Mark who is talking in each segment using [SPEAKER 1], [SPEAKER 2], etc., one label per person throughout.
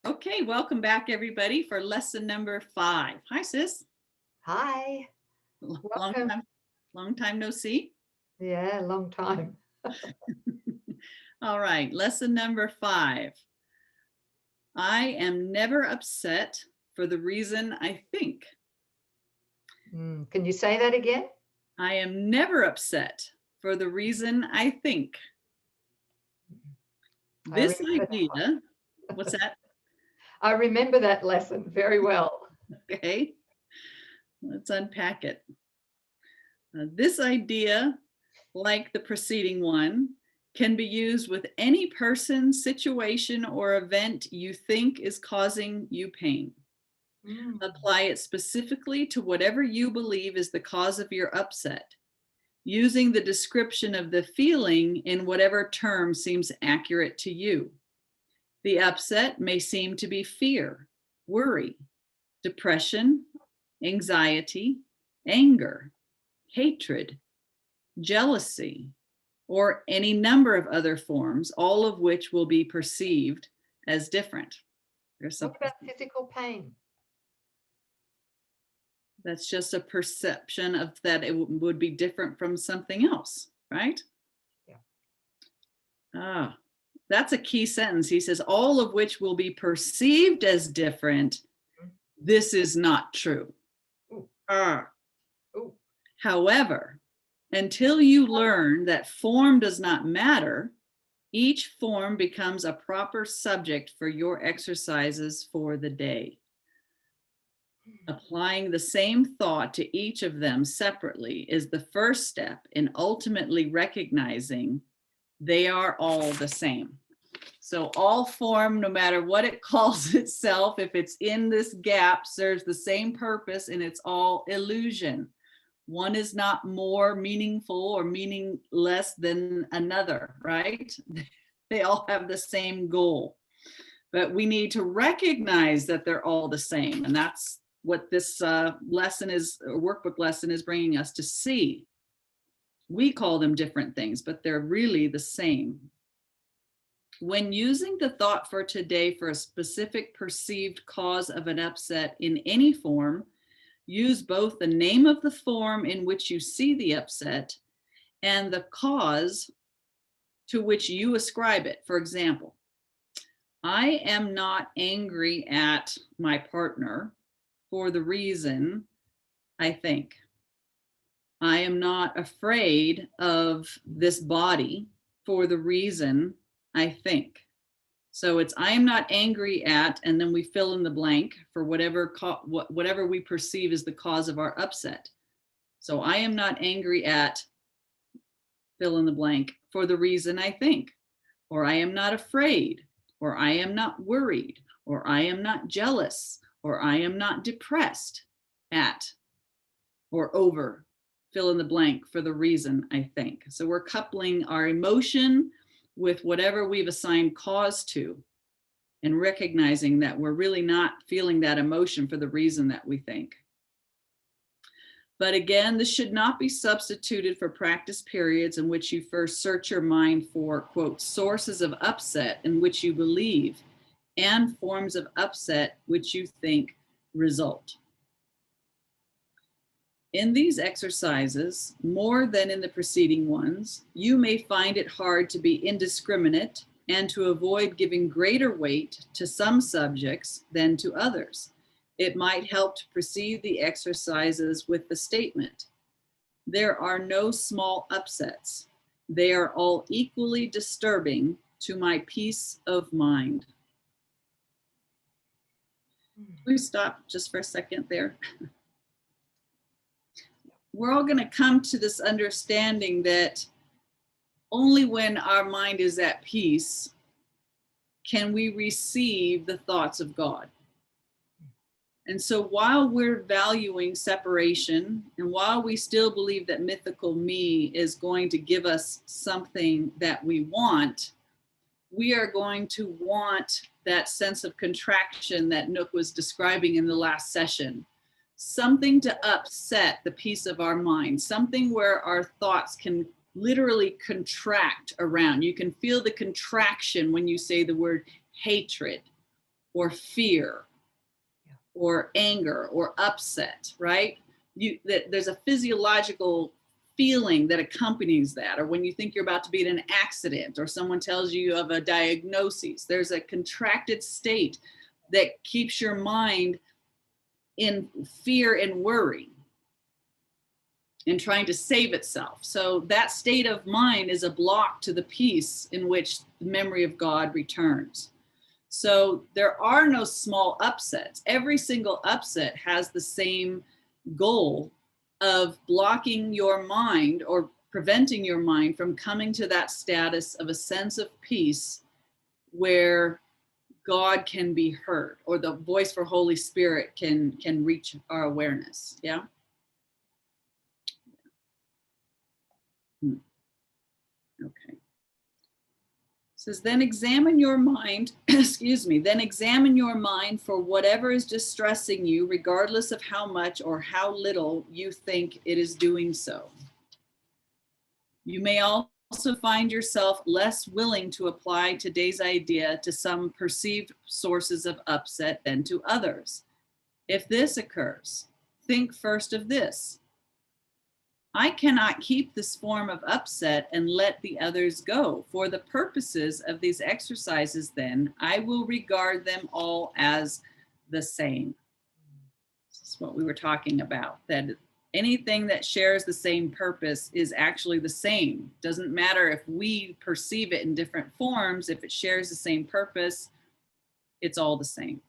[SPEAKER 1] Okay, welcome back everybody for lesson number 5. Hi sis.
[SPEAKER 2] Hi,
[SPEAKER 1] Long
[SPEAKER 2] welcome.
[SPEAKER 1] time, long time no see.
[SPEAKER 2] Yeah, long time.
[SPEAKER 1] All right, lesson number 5. I am never upset for the reason I think.
[SPEAKER 2] Can you say that again?
[SPEAKER 1] I am never upset for the reason I think.
[SPEAKER 2] I
[SPEAKER 1] This
[SPEAKER 2] remember that one.
[SPEAKER 1] idea, what's that?
[SPEAKER 2] I remember that lesson very well.
[SPEAKER 1] Okay, let's unpack it. This idea, like the preceding one, can be used with any person, situation, or event you think is causing you pain.
[SPEAKER 2] Mm,
[SPEAKER 1] Apply it specifically to whatever you believe is the cause of your upset, using the description of the feeling in whatever term seems accurate to you. The upset may seem to be fear, worry, depression, anxiety, anger, hatred, jealousy, or any number of other forms, all of which will be perceived as different. There's
[SPEAKER 2] what
[SPEAKER 1] something
[SPEAKER 2] about physical pain?
[SPEAKER 1] that's just a perception of that it would be different from something else, right?
[SPEAKER 2] Yeah.
[SPEAKER 1] Ah, that's a key sentence. He says, all of which will be perceived as different. This is not true.
[SPEAKER 2] Ooh,
[SPEAKER 1] Ah.
[SPEAKER 2] ooh.
[SPEAKER 1] However, until you learn that form does not matter, each form becomes a proper subject for your exercises for the day. Applying the same thought to each of them separately is the first step in ultimately recognizing they are all the same. So all form, no matter what it calls itself, if it's in this gap, serves the same purpose and it's all illusion. One is not more meaningful or meaningless than another, right? They all have the same goal. But we need to recognize that they're all the same. And that's what this lesson is, workbook lesson is bringing us to see. We call them different things, but they're really the same. When using the thought for today for a specific perceived cause of an upset in any form, use both the name of the form in which you see the upset and the cause to which you ascribe it. For example, I am not angry at my partner for the reason I think. I am not afraid of this body for the reason I think. So it's I am not angry at, and then we fill in the blank for whatever we perceive as the cause of our upset. So I am not angry at, fill in the blank, for the reason I think, or I am not afraid, or I am not worried, or I am not jealous, or I am not depressed at, or over, fill in the blank for the reason I think. So we're coupling our emotion with whatever we've assigned cause to and recognizing that we're really not feeling that emotion for the reason that we think. But again, this should not be substituted for practice periods in which you first search your mind for, quote, sources of upset in which you believe and forms of upset which you think result. In these exercises, more than in the preceding ones, you may find it hard to be indiscriminate and to avoid giving greater weight to some subjects than to others. It might help to precede the exercises with the statement, there are no small upsets. They are all equally disturbing to my peace of mind. Can we stop just for a second there? We're all going to come to this understanding that only when our mind is at peace can we receive the thoughts of God. And so while we're valuing separation and while we still believe that mythical me is going to give us something that we want, we are going to want that sense of contraction that Nouk was describing in the last session. Something to upset the peace of our mind, something where our thoughts can literally contract around. You can feel the contraction when you say the word hatred, or fear
[SPEAKER 2] Yeah.
[SPEAKER 1] or anger or upset, right? There's a physiological feeling that accompanies that, or when you think you're about to be in an accident or someone tells you of a diagnosis, there's a contracted state that keeps your mind in fear and worry and trying to save itself. So that state of mind is a block to the peace in which the memory of God returns. So there are no small upsets. Every single upset has the same goal of blocking your mind or preventing your mind from coming to that status of a sense of peace where God can be heard, or the voice for Holy Spirit can reach our awareness. Yeah. Okay. It says, then examine your mind, excuse me, then examine your mind for whatever is distressing you, regardless of how much or how little you think it is doing so. You may also find yourself less willing to apply today's idea to some perceived sources of upset than to others. If this occurs, think first of this. I cannot keep this form of upset and let the others go. For the purposes of these exercises, then, I will regard them all as the same. This is what we were talking about, that anything that shares the same purpose is actually the same. Doesn't matter if we perceive it in different forms, if it shares the same purpose, it's all the same.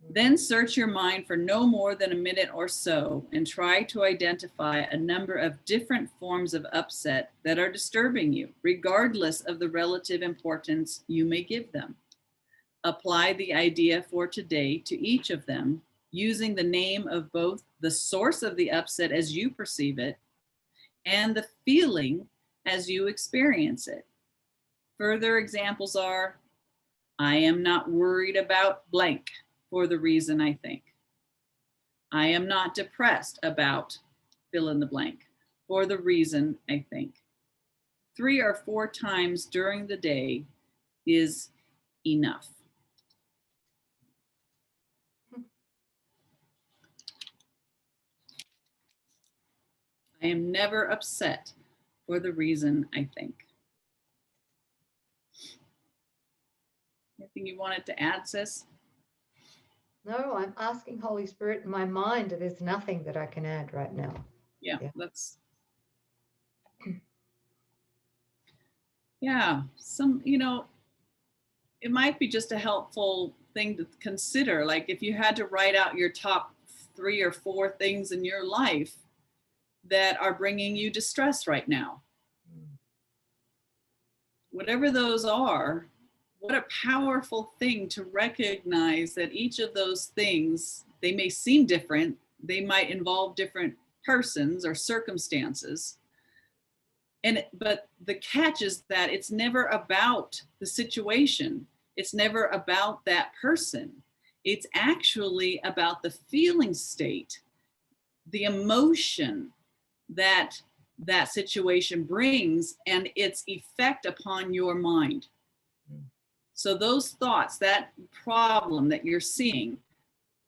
[SPEAKER 1] Then search your mind for no more than a minute or so and try to identify a number of different forms of upset that are disturbing you, regardless of the relative importance you may give them. Apply the idea for today to each of them, using the name of both the source of the upset as you perceive it and the feeling as you experience it. Further examples are, I am not worried about blank for the reason I think. I am not depressed about fill in the blank for the reason I think. 3 or 4 times during the day is enough. I am never upset for the reason I think. Anything you wanted to add, sis?
[SPEAKER 2] No, I'm asking Holy Spirit in my mind. There's nothing that I can add right now.
[SPEAKER 1] Yeah. That's, yeah, some, it might be just a helpful thing to consider. Like if you had to write out your top 3 or 4 things in your life that are bringing you distress right now, whatever those are, what a powerful thing to recognize that each of those things, they may seem different, they might involve different persons or circumstances. But the catch is that it's never about the situation. It's never about that person. It's actually about the feeling state, the emotion that that situation brings and its effect upon your mind. So those thoughts, that problem that you're seeing,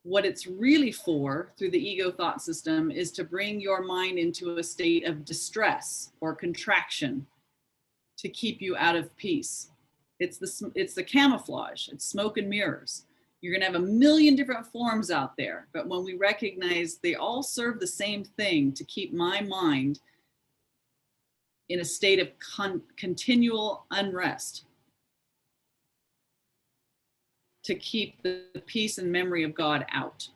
[SPEAKER 1] what it's really for through the ego thought system is to bring your mind into a state of distress or contraction to keep you out of peace. It's the camouflage, it's smoke and mirrors. You're going to have a million different forms out there, but when we recognize they all serve the same thing, to keep my mind in a state of continual unrest, to keep the peace and memory of God out.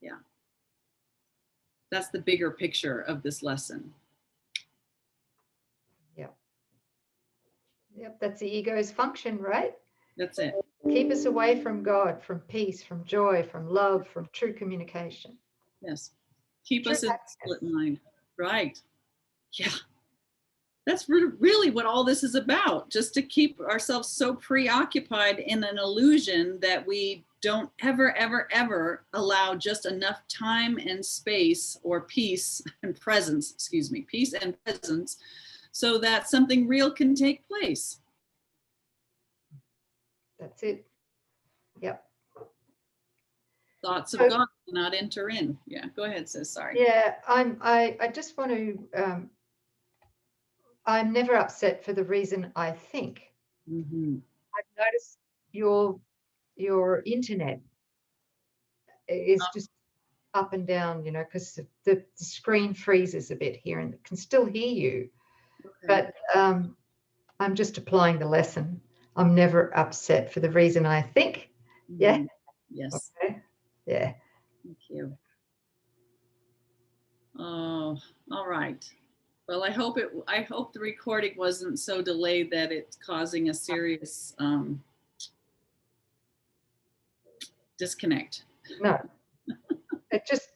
[SPEAKER 1] Yeah. That's the bigger picture of this lesson.
[SPEAKER 2] Yep. Yep, that's the ego's function, right?
[SPEAKER 1] That's it.
[SPEAKER 2] Keep us away from God, from peace, from joy, from love, from true communication.
[SPEAKER 1] Yes. Keep
[SPEAKER 2] True
[SPEAKER 1] us in
[SPEAKER 2] happiness.
[SPEAKER 1] split mind. Right. Yeah. That's really what all this is about, just to keep ourselves so preoccupied in an illusion that we don't ever allow just enough time and space or peace and presence, peace and presence, so that something real can take place.
[SPEAKER 2] That's it. Yep.
[SPEAKER 1] Thoughts of
[SPEAKER 2] So-
[SPEAKER 1] God cannot enter in. Yeah, go ahead, sis. Sorry.
[SPEAKER 2] Yeah, I just want to, I'm never upset for the reason I think.
[SPEAKER 1] Mhm.
[SPEAKER 2] I've noticed your internet is just up and down, you know, because the screen freezes a bit here and can still hear you.
[SPEAKER 1] Okay.
[SPEAKER 2] But I'm just applying the lesson. I'm never upset for the reason I think. Yeah.
[SPEAKER 1] Mhm. Yes.
[SPEAKER 2] Okay. Yeah.
[SPEAKER 1] Thank you. Oh, all right. Well, I hope the recording wasn't so delayed that it's causing a serious disconnect.
[SPEAKER 2] No, it just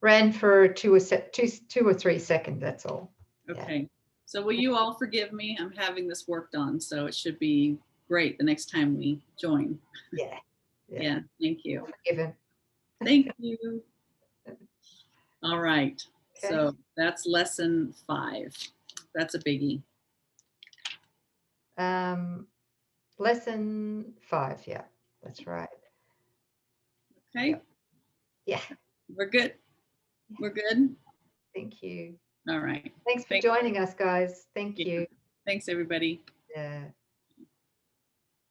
[SPEAKER 2] ran for 2 or 3 seconds. That's all.
[SPEAKER 1] Okay. So will you all forgive me? I'm having this worked on, so it should be great the next time we join.
[SPEAKER 2] Yeah.
[SPEAKER 1] Yeah. Thank you.
[SPEAKER 2] Forgiven.
[SPEAKER 1] Thank you. All right.
[SPEAKER 2] Okay.
[SPEAKER 1] So that's lesson 5. That's a biggie.
[SPEAKER 2] Lesson 5. Yeah, that's right.
[SPEAKER 1] Okay.
[SPEAKER 2] Yep. Yeah.
[SPEAKER 1] We're good. We're good.
[SPEAKER 2] Thank you.
[SPEAKER 1] All right.
[SPEAKER 2] Thanks for joining us, guys. Thank you.
[SPEAKER 1] Thanks, everybody.
[SPEAKER 2] Yeah.